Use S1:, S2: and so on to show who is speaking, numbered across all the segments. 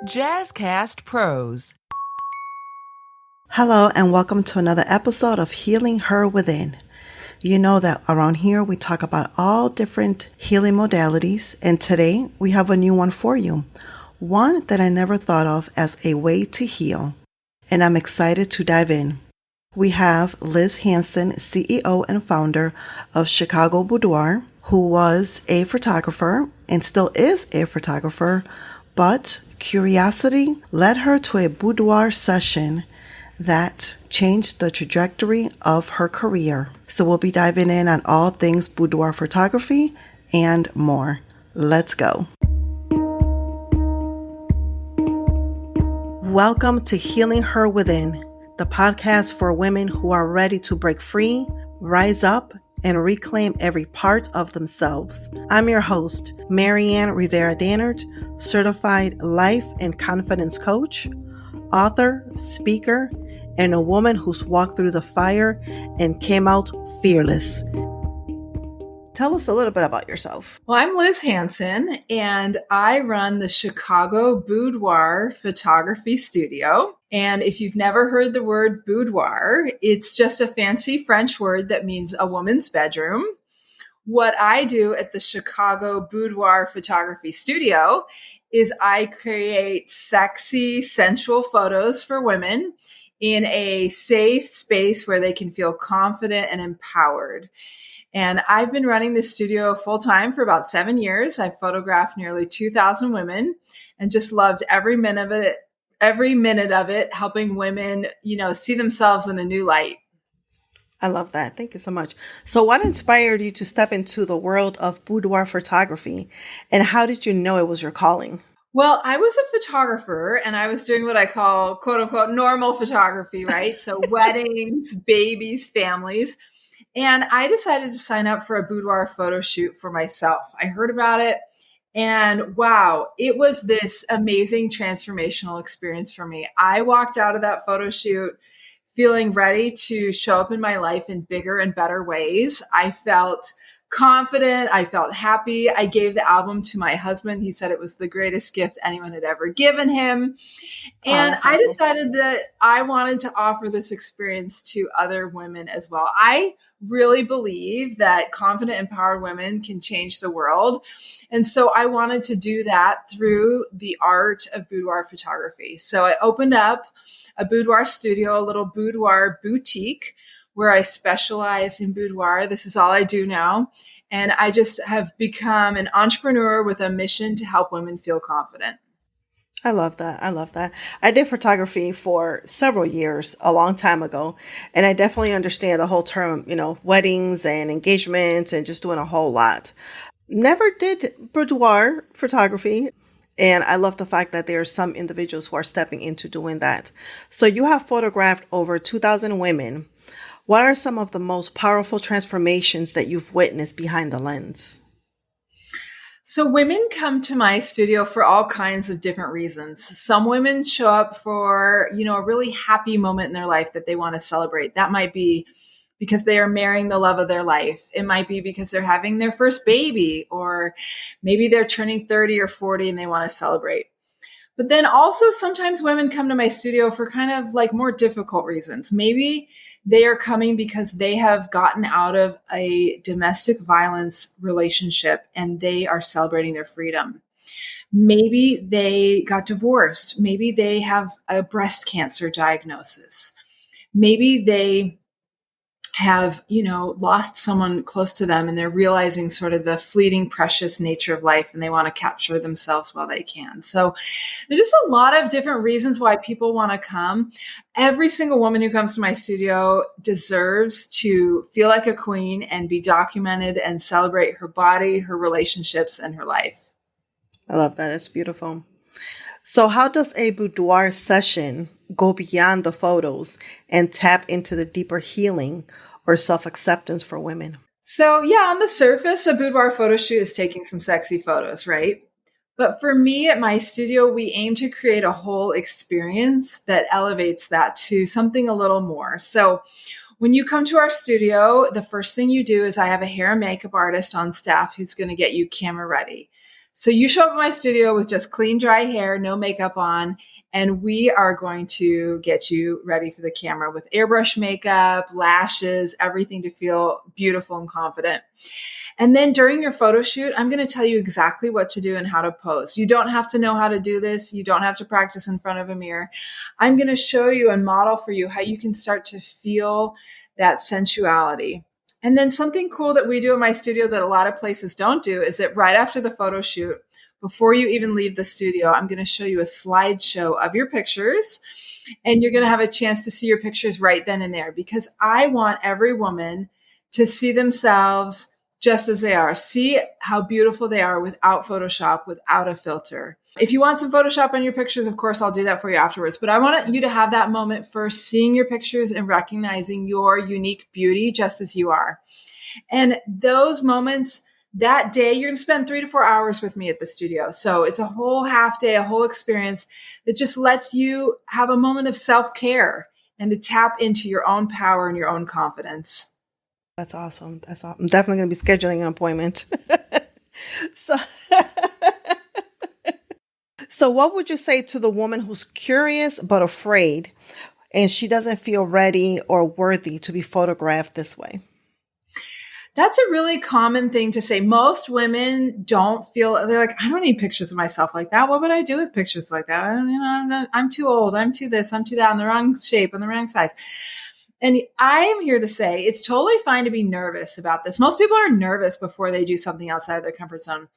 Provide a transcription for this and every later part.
S1: Jazzcast Pros.
S2: Hello and welcome to another episode of Healing Her Within. You know that around here we talk about all different healing modalities, and today we have a new one for you. One that I never thought of as a way to heal, and I'm excited to dive in. We have Liz Hansen, CEO and founder of Chicago Boudoir, who was a photographer and still is a photographer, but curiosity led her to a boudoir session that changed the trajectory of her career. So we'll be diving in on all things boudoir photography and more. Let's go. Welcome to Healing Her Within, the podcast for women who are ready to break free, rise up, and reclaim every part of themselves. I'm your host, Maryann Rivera-Dannert, certified life and confidence coach, author, speaker, and a woman who's walked through the fire and came out fearless. Tell us a little bit about yourself.
S3: Well, I'm Liz Hansen, and I run the Chicago Boudoir photography studio. And if you've never heard the word boudoir, it's just a fancy French word that means a woman's bedroom. What I do at the Chicago Boudoir photography studio is I create sexy, sensual photos for women in a safe space where they can feel confident and empowered. And I've been running this studio full time for about 7 years. I've photographed nearly 2,000 women and just loved every minute of it, helping women, see themselves in a new light.
S2: I love that. Thank you so much. So what inspired you to step into the world of boudoir photography, and how did you know it was your calling?
S3: Well, I was a photographer and I was doing what I call quote unquote normal photography, right? So weddings, babies, families. And I decided to sign up for a boudoir photo shoot for myself. I heard about it and wow, it was this amazing transformational experience for me. I walked out of that photo shoot feeling ready to show up in my life in bigger and better ways. I felt confident. I felt happy. I gave the album to my husband. He said it was the greatest gift anyone had ever given him. And I decided that I wanted to offer this experience to other women as well. I really believe that confident, empowered women can change the world. And so I wanted to do that through the art of boudoir photography. So I opened up a boudoir studio, a little boudoir boutique, where I specialize in boudoir. This is all I do now. And I just have become an entrepreneur with a mission to help women feel confident.
S2: I love that. I love that. I did photography for several years, a long time ago. And I definitely understand the whole term, weddings and engagements and just doing a whole lot. Never did boudoir photography. And I love the fact that there are some individuals who are stepping into doing that. So you have photographed over 2,000 women. What are some of the most powerful transformations that you've witnessed behind the lens?
S3: So women come to my studio for all kinds of different reasons. Some women show up for, a really happy moment in their life that they want to celebrate. That might be because they are marrying the love of their life. It might be because they're having their first baby, or maybe they're turning 30 or 40 and they want to celebrate. But then also sometimes women come to my studio for kind of like more difficult reasons. Maybe they are coming because they have gotten out of a domestic violence relationship and they are celebrating their freedom. Maybe they got divorced. Maybe they have a breast cancer diagnosis. Maybe they have, lost someone close to them and they're realizing sort of the fleeting, precious nature of life and they want to capture themselves while they can. So there's just a lot of different reasons why people want to come. Every single woman who comes to my studio deserves to feel like a queen and be documented and celebrate her body, her relationships, and her life.
S2: I love that. It's beautiful. So how does a boudoir session go beyond the photos and tap into the deeper healing or self-acceptance for women?
S3: So on the surface, a boudoir photo shoot is taking some sexy photos, right? But for me at my studio, we aim to create a whole experience that elevates that to something a little more. So when you come to our studio, the first thing you do is I have a hair and makeup artist on staff who's going to get you camera ready. So you show up at my studio with just clean, dry hair, no makeup on, and we are going to get you ready for the camera with airbrush makeup, lashes, everything to feel beautiful and confident. And then during your photo shoot, I'm going to tell you exactly what to do and how to pose. You don't have to know how to do this. You don't have to practice in front of a mirror. I'm going to show you and model for you how you can start to feel that sensuality. And then something cool that we do in my studio that a lot of places don't do is that right after the photo shoot, before you even leave the studio, I'm going to show you a slideshow of your pictures. And you're going to have a chance to see your pictures right then and there, because I want every woman to see themselves just as they are. See how beautiful they are without Photoshop, without a filter. If you want some Photoshop on your pictures, of course, I'll do that for you afterwards. But I want you to have that moment first, seeing your pictures and recognizing your unique beauty just as you are. And those moments, that day, you're going to spend 3 to 4 hours with me at the studio. So it's a whole half day, a whole experience that just lets you have a moment of self-care and to tap into your own power and your own confidence.
S2: That's awesome. That's awesome. I'm definitely going to be scheduling an appointment. So, so what would you say to the woman who's curious but afraid and she doesn't feel ready or worthy to be photographed this way?
S3: That's a really common thing to say. Most women don't feel, they're like, I don't need pictures of myself like that. What would I do with pictures like that? I'm too old. I'm too this. I'm too that. I'm the wrong shape. I'm the wrong size. And I am here to say it's totally fine to be nervous about this. Most people are nervous before they do something outside of their comfort zone.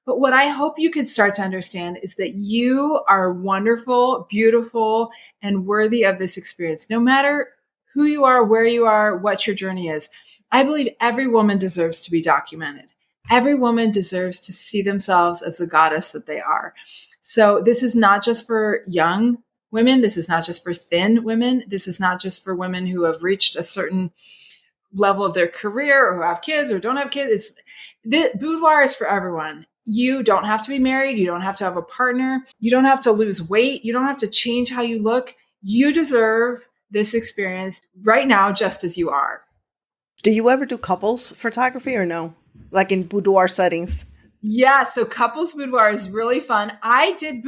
S3: But what I hope you could start to understand is that you are wonderful, beautiful, and worthy of this experience, no matter who you are, where you are, what your journey is. I believe every woman deserves to be documented. Every woman deserves to see themselves as the goddess that they are. So this is not just for young women. This is not just for thin women. This is not just for women who have reached a certain level of their career or who have kids or don't have kids. The boudoir is for everyone. You don't have to be married. You don't have to have a partner. You don't have to lose weight. You don't have to change how you look. You deserve this experience right now, just as you are.
S2: Do you ever do couples photography or no? Like in boudoir settings?
S3: Yeah, so couples boudoir is really fun. I did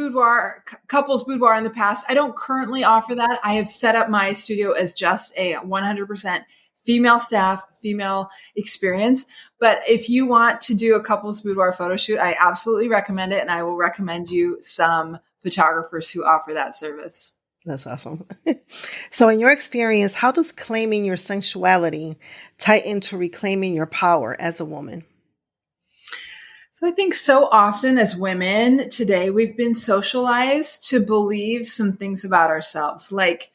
S3: couples boudoir in the past. I don't currently offer that. I have set up my studio as just a 100% female staff, female experience. But if you want to do a couples boudoir photo shoot, I absolutely recommend it. And I will recommend you some photographers who offer that service.
S2: That's awesome. So in your experience, how does claiming your sensuality tie into reclaiming your power as a woman?
S3: So I think so often as women today, we've been socialized to believe some things about ourselves. Like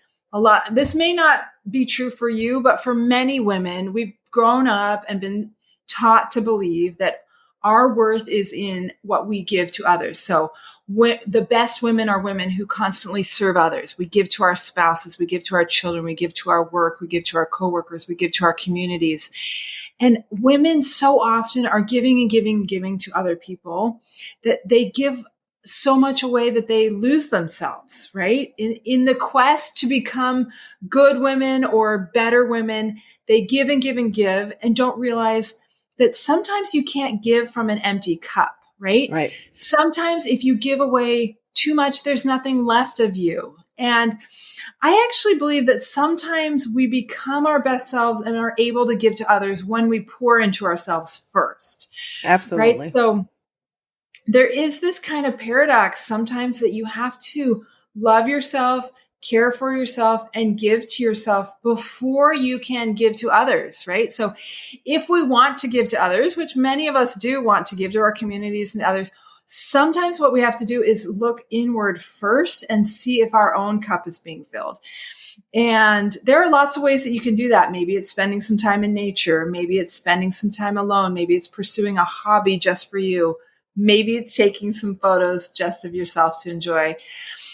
S3: this may not be true for you, but for many women, we've grown up and been taught to believe that our worth is in what we give to others. So the best women are women who constantly serve others. We give to our spouses, we give to our children, we give to our work, we give to our coworkers, we give to our communities. And women so often are giving and giving and giving to other people that they give so much away that they lose themselves, right? In the quest to become good women or better women, they give and give and give and don't realize that sometimes you can't give from an empty cup, right?
S2: Right.
S3: Sometimes if you give away too much, there's nothing left of you. And I actually believe that sometimes we become our best selves and are able to give to others when we pour into ourselves first.
S2: Absolutely.
S3: Right? So there is this kind of paradox sometimes that you have to love yourself, care for yourself, and give to yourself before you can give to others, right? So if we want to give to others, which many of us do want to give to our communities and others, sometimes what we have to do is look inward first and see if our own cup is being filled. And there are lots of ways that you can do that. Maybe it's spending some time in nature. Maybe it's spending some time alone. Maybe it's pursuing a hobby just for you. Maybe it's taking some photos just of yourself to enjoy.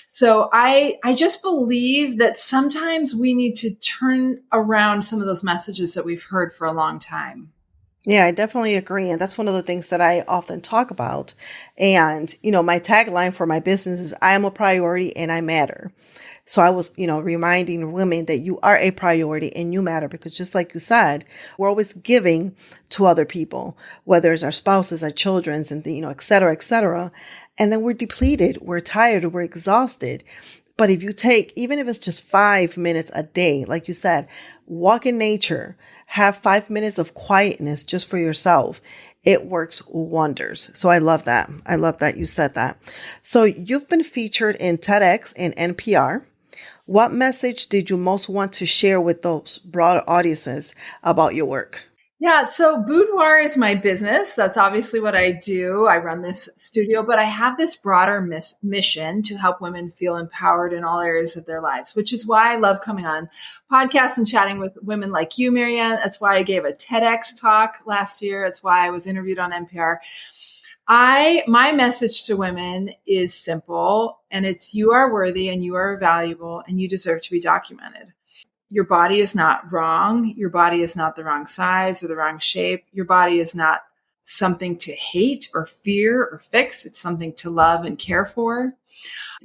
S3: So I just believe that sometimes we need to turn around some of those messages that we've heard for a long time.
S2: Yeah, I definitely agree. And that's one of the things that I often talk about. And, my tagline for my business is I am a priority and I matter. So I was, reminding women that you are a priority and you matter because just like you said, we're always giving to other people, whether it's our spouses, our children's and, et cetera, et cetera. And then we're depleted, we're tired, we're exhausted. But if you take, even if it's just 5 minutes a day, like you said, walk in nature, have 5 minutes of quietness just for yourself. It works wonders. So I love that. I love that you said that. So you've been featured in TEDx and NPR. What message did you most want to share with those broader audiences about your work?
S3: Yeah, so Boudoir is my business. That's obviously what I do. I run this studio, but I have this broader mission to help women feel empowered in all areas of their lives, which is why I love coming on podcasts and chatting with women like you, Maryann. That's why I gave a TEDx talk last year. It's why I was interviewed on NPR. My message to women is simple, and it's you are worthy and you are valuable and you deserve to be documented. Your body is not wrong. Your body is not the wrong size or the wrong shape. Your body is not something to hate or fear or fix. It's something to love and care for.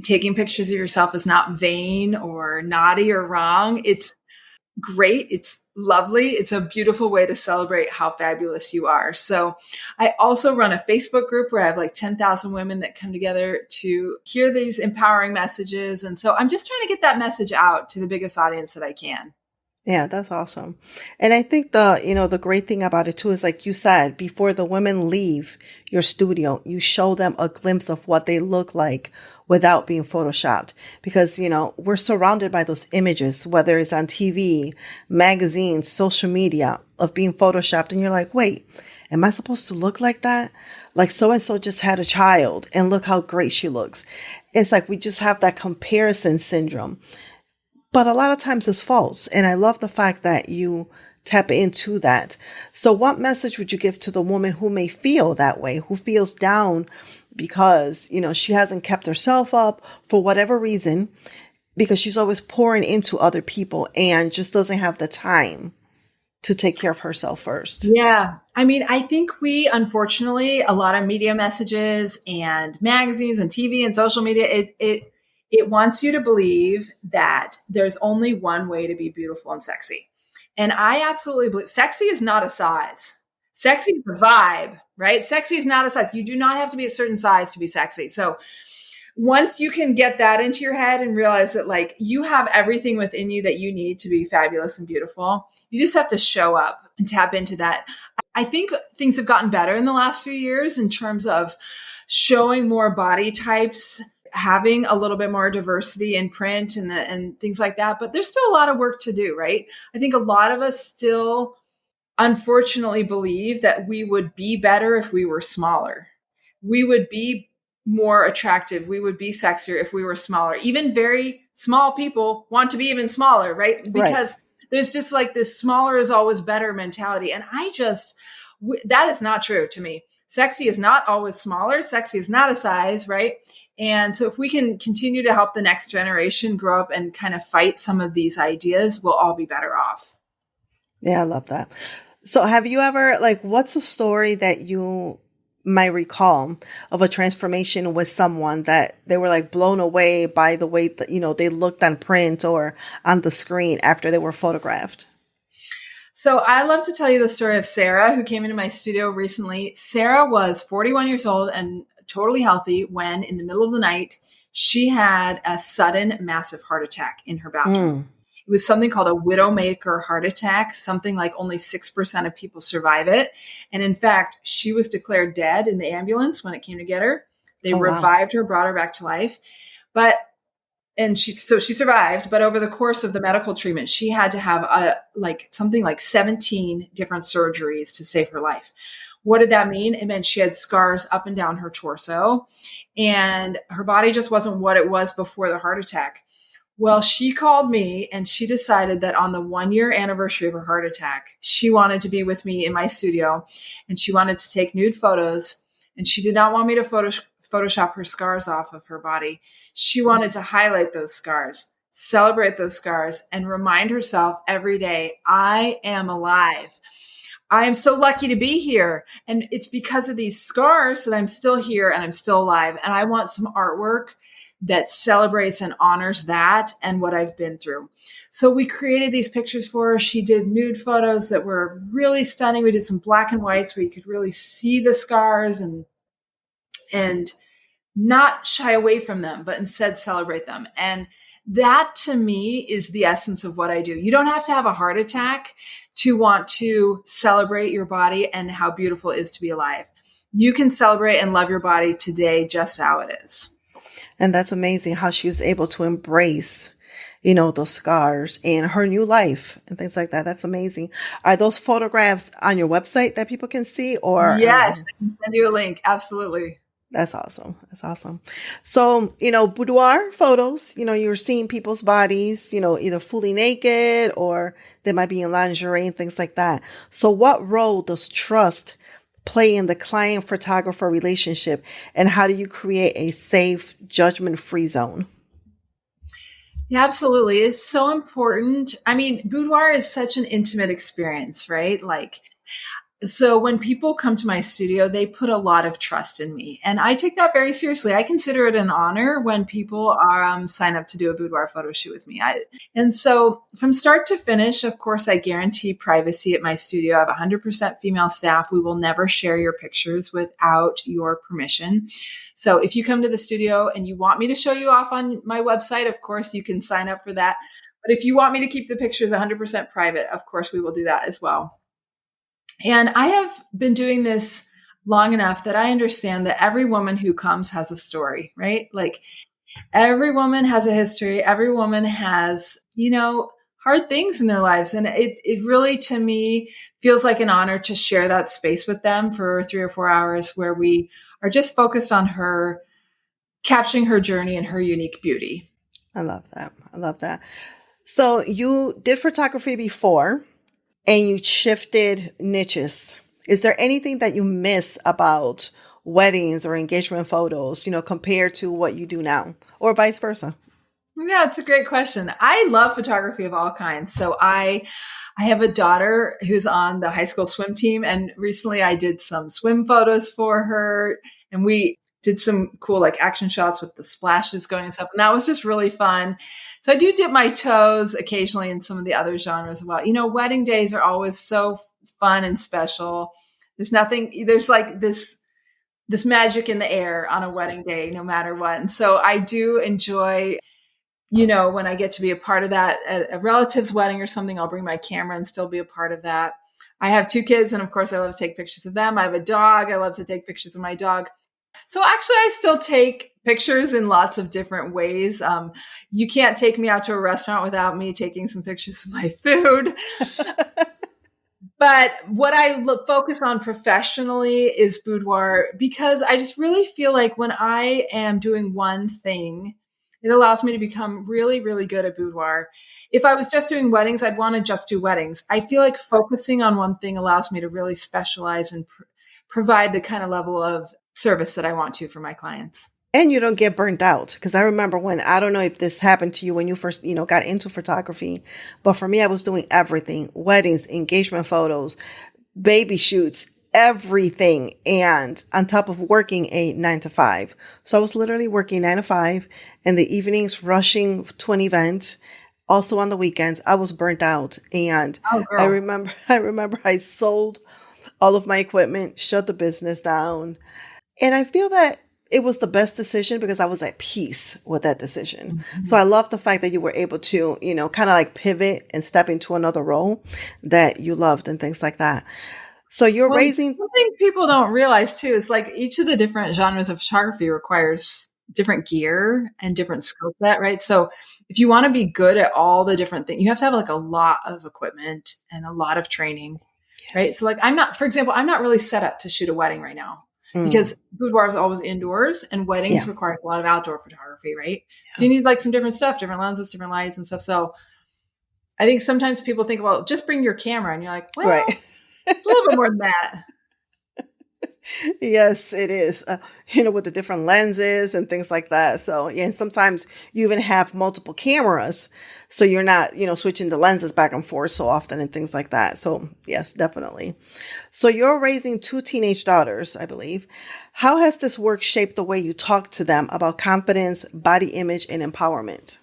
S3: Taking pictures of yourself is not vain or naughty or wrong. It's great. It's lovely. It's a beautiful way to celebrate how fabulous you are. So I also run a Facebook group where I have like 10,000 women that come together to hear these empowering messages. And so I'm just trying to get that message out to the biggest audience that I can.
S2: Yeah, that's awesome. And I think the great thing about it too is like you said, before the women leave your studio, you show them a glimpse of what they look like without being photoshopped because, we're surrounded by those images, whether it's on TV, magazines, social media of being photoshopped. And you're like, wait, am I supposed to look like that? Like so-and-so just had a child and look how great she looks. It's like we just have that comparison syndrome. But a lot of times it's false. And I love the fact that you tap into that. So what message would you give to the woman who may feel that way, who feels down because, she hasn't kept herself up for whatever reason, because she's always pouring into other people and just doesn't have the time to take care of herself first?
S3: Yeah. I mean, I think unfortunately, a lot of media messages and magazines and TV and social media, it wants you to believe that there's only one way to be beautiful and sexy. And I absolutely believe sexy is not a size. Sexy is a vibe, right? Sexy is not a size. You do not have to be a certain size to be sexy. So once you can get that into your head and realize that like you have everything within you that you need to be fabulous and beautiful, you just have to show up and tap into that. I think things have gotten better in the last few years in terms of showing more body types, having a little bit more diversity in print and things like that. But there's still a lot of work to do, right? I think a lot of us still unfortunately believe that we would be better if we were smaller. We would be more attractive. We would be sexier if we were smaller. Even very small people want to be even smaller, right? Because there's just like this smaller is always better mentality. And that is not true to me. Sexy is not always smaller. Sexy is not a size, right? And so if we can continue to help the next generation grow up and kind of fight some of these ideas, we'll all be better off.
S2: Yeah, I love that. So have you ever, what's a story that you might recall of a transformation with someone that they were like blown away by the way that, they looked on print or on the screen after they were photographed?
S3: So I love to tell you the story of Sarah, who came into my studio recently. Sarah was 41 years old and totally healthy when in the middle of the night, she had a sudden massive heart attack in her bathroom. It was something called a widowmaker heart attack, something like only 6% of people survive it. And in fact, she was declared dead in the ambulance when it came to get her. They revived her, brought her back to life. She survived, but over the course of the medical treatment, she had to have something like 17 different surgeries to save her life. What did that mean? It meant she had scars up and down her torso, and her body just wasn't what it was before the heart attack. Well, she called me and she decided that on the 1-year anniversary of her heart attack, she wanted to be with me in my studio and she wanted to take nude photos, and she did not want me to Photoshop her scars off of her body. She wanted to highlight those scars, celebrate those scars, and remind herself every day, I am alive. I am so lucky to be here. And it's because of these scars that I'm still here and I'm still alive. And I want some artwork that celebrates and honors that and what I've been through. So we created these pictures for her. She did nude photos that were really stunning. We did some black and whites where you could really see the scars and not shy away from them, but instead celebrate them. And that to me is the essence of what I do. You don't have to have a heart attack to want to celebrate your body and how beautiful it is to be alive. You can celebrate and love your body today just how it is.
S2: And that's amazing how she was able to embrace, you know, those scars and her new life and things like that. That's amazing. Are those photographs on your website that people can see or?
S3: Yes, I can send you a link. Absolutely.
S2: That's awesome. That's awesome. So, you know, boudoir photos, you know, you're seeing people's bodies, you know, either fully naked or they might be in lingerie and things like that. So what role does trust play in the client photographer relationship, and how do you create a safe, judgment-free zone?
S3: Yeah, absolutely. It's so important. I mean, boudoir is such an intimate experience, right? Like, so when people come to my studio, they put a lot of trust in me, and I take that very seriously. I consider it an honor when people are sign up to do a boudoir photo shoot with me. And so from start to finish, of course, I guarantee privacy at my studio. I have 100% female staff. We will never share your pictures without your permission. So if you come to the studio and you want me to show you off on my website, of course, you can sign up for that. But if you want me to keep the pictures 100% private, of course, we will do that as well. And I have been doing this long enough that I understand that every woman who comes has a story, right? Like every woman has a history. Every woman has, you know, hard things in their lives. And it really, to me, feels like an honor to share that space with them for 3 or 4 hours where we are just focused on her, capturing her journey and her unique beauty.
S2: I love that. I love that. So you did photography before, and you shifted niches. Is there anything that you miss about weddings or engagement photos, you know, compared to what you do now, or vice versa?
S3: Yeah, it's a great question. I love photography of all kinds. So I have a daughter who's on the high school swim team, and recently I did some swim photos for her, and we did some cool like action shots with the splashes going and stuff. And that was just really fun. So I do dip my toes occasionally in some of the other genres as well. You know, wedding days are always so fun and special. There's like this magic in the air on a wedding day, no matter what. And so I do enjoy, you know, when I get to be a part of that at a relative's wedding or something, I'll bring my camera and still be a part of that. I have 2 kids, and of course I love to take pictures of them. I have a dog. I love to take pictures of my dog. So actually, I still take pictures in lots of different ways. You can't take me out to a restaurant without me taking some pictures of my food. But what I focus on professionally is boudoir, because I just really feel like when I am doing one thing, it allows me to become really, really good at boudoir. If I was just doing weddings, I'd want to just do weddings. I feel like focusing on one thing allows me to really specialize and provide the kind of level of service that I want to for my clients.
S2: And you don't get burnt out. Because I remember I don't know if this happened to you when you first, you know, got into photography, but for me, I was doing everything: weddings, engagement photos, baby shoots, everything. And on top of working a 9 to 5. So I was literally working 9 to 5 in the evenings, rushing to an event. Also on the weekends, I was burnt out. And I remember I sold all of my equipment, shut the business down. And I feel that it was the best decision because I was at peace with that decision. Mm-hmm. So I love the fact that you were able to, you know, kind of like pivot and step into another role that you loved and things like that. So you're raising.
S3: Something people don't realize too is like each of the different genres of photography requires different gear and different skill set, right? So if you want to be good at all the different things, you have to have like a lot of equipment and a lot of training, yes. Right? So like for example, I'm not really set up to shoot a wedding right now. Because boudoir is always indoors and weddings require a lot of outdoor photography, right? Yeah. So you need like some different stuff, different lenses, different lights and stuff. So I think sometimes people think, well, just bring your camera. And you're like, well, right. It's a little bit more than that.
S2: Yes, it is. With the different lenses and things like that. So, yeah, and sometimes you even have multiple cameras. So you're not, switching the lenses back and forth so often and things like that. So, yes, definitely. So you're raising two teenage daughters, I believe. How has this work shaped the way you talk to them about confidence, body image, and empowerment?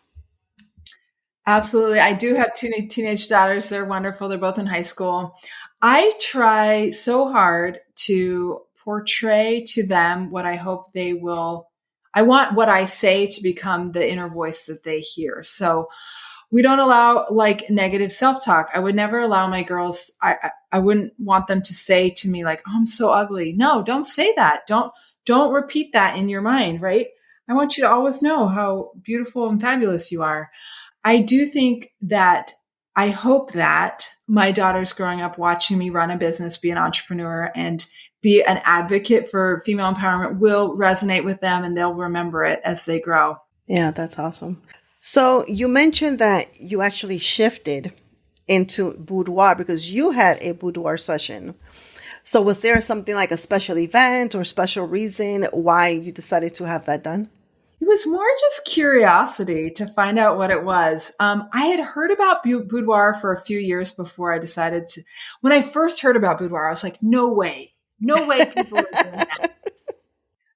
S3: Absolutely. I do have two teenage daughters. They're wonderful. They're both in high school. I try so hard to portray to them what I hope they will. I want what I say to become the inner voice that they hear. So we don't allow like negative self-talk. I would never allow my girls, I wouldn't want them to say to me like, oh, I'm so ugly. No, don't say that. Don't repeat that in your mind, right? I want you to always know how beautiful and fabulous you are. I do think that I hope that my daughters growing up watching me run a business, be an entrepreneur, and be an advocate for female empowerment will resonate with them and they'll remember it as they grow.
S2: Yeah, that's awesome. So you mentioned that you actually shifted into boudoir because you had a boudoir session. So was there something like a special event or special reason why you decided to have that done?
S3: It was more just curiosity to find out what it was. I had heard about boudoir for a few years before I decided to. When I first heard about boudoir, I was like, no way people are doing that.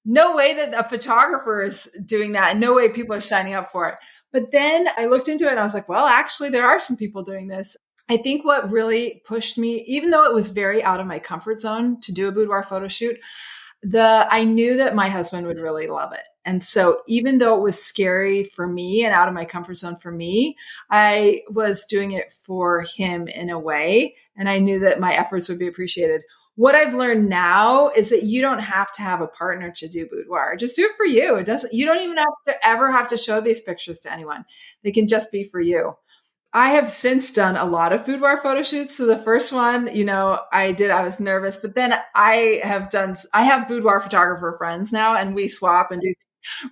S3: No way that a photographer is doing that. And no way people are signing up for it. But then I looked into it and I was like, well, actually, there are some people doing this. I think what really pushed me, even though it was very out of my comfort zone to do a boudoir photo shoot, I knew that my husband would really love it. And so even though it was scary for me and out of my comfort zone for me, I was doing it for him in a way. And I knew that my efforts would be appreciated. What I've learned now is that you don't have to have a partner to do boudoir. Just do it for you. You don't even have to show these pictures to anyone. They can just be for you. I have since done a lot of boudoir photo shoots. So the first one, I was nervous, but then I have boudoir photographer friends now and we swap and do.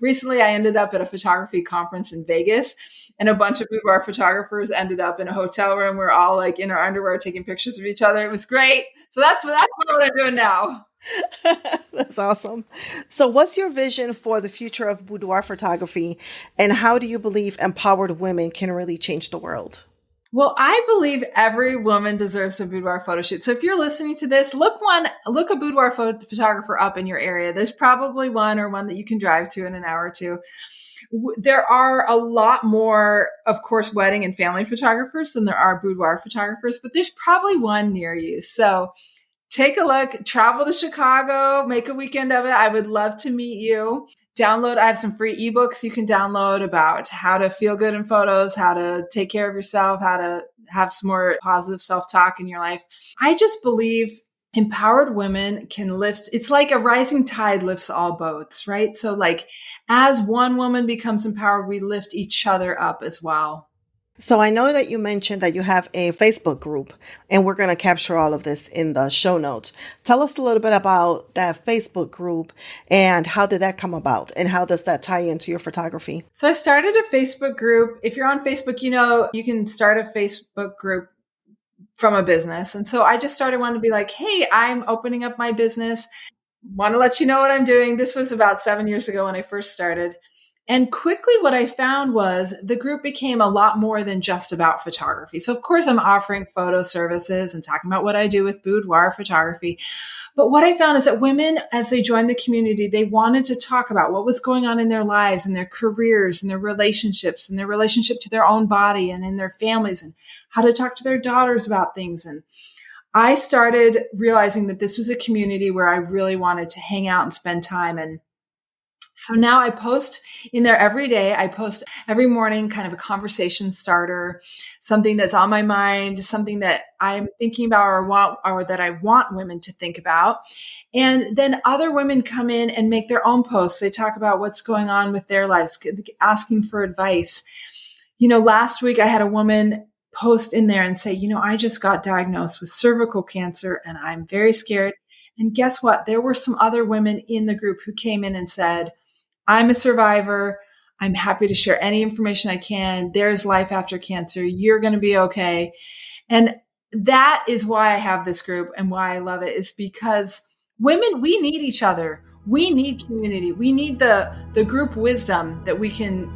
S3: Recently, I ended up at a photography conference in Vegas and a bunch of boudoir photographers ended up in a hotel room. We're all like in our underwear taking pictures of each other. It was great. So that's what I'm doing now.
S2: That's awesome. So what's your vision for the future of boudoir photography and how do you believe empowered women can really change the world?
S3: Well, I believe every woman deserves a boudoir photo shoot. So if you're listening to this, look a boudoir photographer up in your area. There's probably one that you can drive to in an hour or two. There are a lot more, of course, wedding and family photographers than there are boudoir photographers, but there's probably one near you. So take a look, travel to Chicago, make a weekend of it. I would love to meet you. I have some free ebooks you can download about how to feel good in photos, how to take care of yourself, how to have some more positive self-talk in your life. I just believe empowered women can lift. It's like a rising tide lifts all boats, right? So like as one woman becomes empowered, we lift each other up as well.
S2: So I know that you mentioned that you have a Facebook group and we're going to capture all of this in the show notes. Tell us a little bit about that Facebook group and how did that come about and how does that tie into your photography?
S3: So I started a Facebook group. If you're on Facebook, you can start a Facebook group from a business. And so I just wanting to be like, hey, I'm opening up my business. Want to let you know what I'm doing. This was about 7 years ago when I first started. And quickly what I found was the group became a lot more than just about photography. So of course I'm offering photo services and talking about what I do with boudoir photography. But what I found is that women, as they joined the community, they wanted to talk about what was going on in their lives and their careers and their relationships and their relationship to their own body and in their families and how to talk to their daughters about things. And I started realizing that this was a community where I really wanted to hang out and spend time. And so now I post in there every day. I post every morning, kind of a conversation starter, something that's on my mind, something that I'm thinking about or that I want women to think about. And then other women come in and make their own posts. They talk about what's going on with their lives, asking for advice. Last week I had a woman post in there and say, I just got diagnosed with cervical cancer and I'm very scared. And guess what? There were some other women in the group who came in and said, I'm a survivor. I'm happy to share any information I can. There's life after cancer. You're going to be okay. And that is why I have this group and why I love it is because women, we need each other. We need community. We need the group wisdom that we can,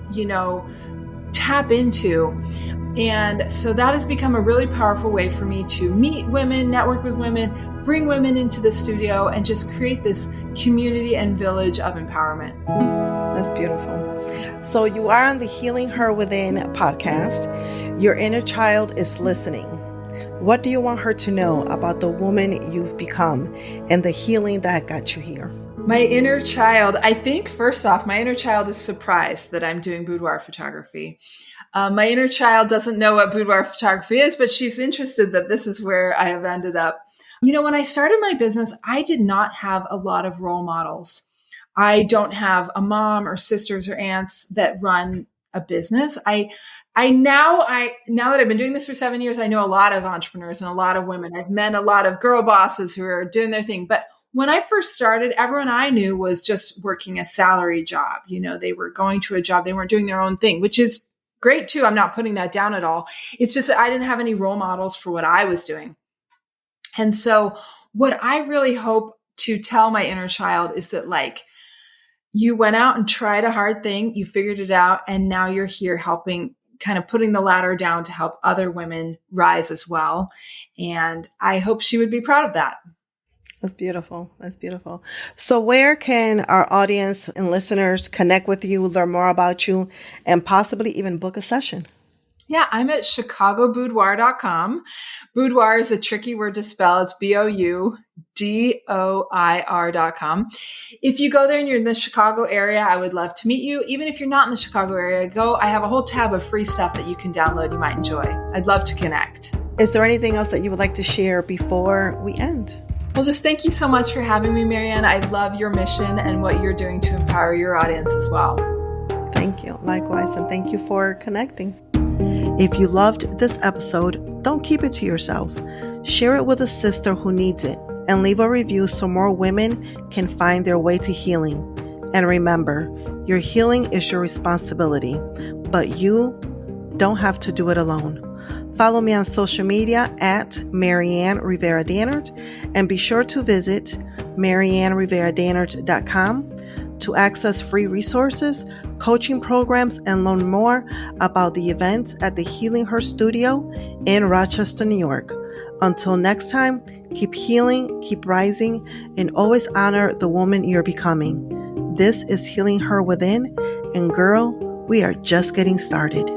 S3: tap into. And so that has become a really powerful way for me to meet women, network with women, bring women into the studio, and just create this community and village of empowerment.
S2: That's beautiful. So you are on the Healing Her Within podcast. Your inner child is listening. What do you want her to know about the woman you've become and the healing that got you here?
S3: My inner child, I think first off, my inner child is surprised that I'm doing boudoir photography. My inner child doesn't know what boudoir photography is, but she's interested that this is where I have ended up. When I started my business, I did not have a lot of role models. I don't have a mom or sisters or aunts that run a business. Now that I've been doing this for 7 years, I know a lot of entrepreneurs and a lot of women. I've met a lot of girl bosses who are doing their thing. But when I first started, everyone I knew was just working a salary job. They were going to a job. They weren't doing their own thing, which is great too. I'm not putting that down at all. It's just that I didn't have any role models for what I was doing. And so what I really hope to tell my inner child is that, you went out and tried a hard thing, you figured it out, and now you're here helping, kind of putting the ladder down to help other women rise as well. And I hope she would be proud of that.
S2: That's beautiful. That's beautiful. So where can our audience and listeners connect with you, learn more about you, and possibly even book a session?
S3: Yeah, I'm at chicagoboudoir.com. Boudoir is a tricky word to spell. It's BOUDOIR.com. If you go there and you're in the Chicago area, I would love to meet you. Even if you're not in the Chicago area, I have a whole tab of free stuff that you can download you might enjoy. I'd love to connect.
S2: Is there anything else that you would like to share before we end?
S3: Well, just thank you so much for having me, Maryann. I love your mission and what you're doing to empower your audience as well.
S2: Thank you. Likewise. And thank you for connecting. If you loved this episode, don't keep it to yourself. Share it with a sister who needs it and leave a review so more women can find their way to healing. And remember, your healing is your responsibility, but you don't have to do it alone. Follow me on social media at Maryann Rivera-Dannert and be sure to visit MaryannRivera-Dannert.com to access free resources, coaching programs, and learn more about the events at the Healing Her Studio in Rochester, New York. Until next time, keep healing, keep rising, and always honor the woman you're becoming. This is Healing Her Within, and girl, we are just getting started.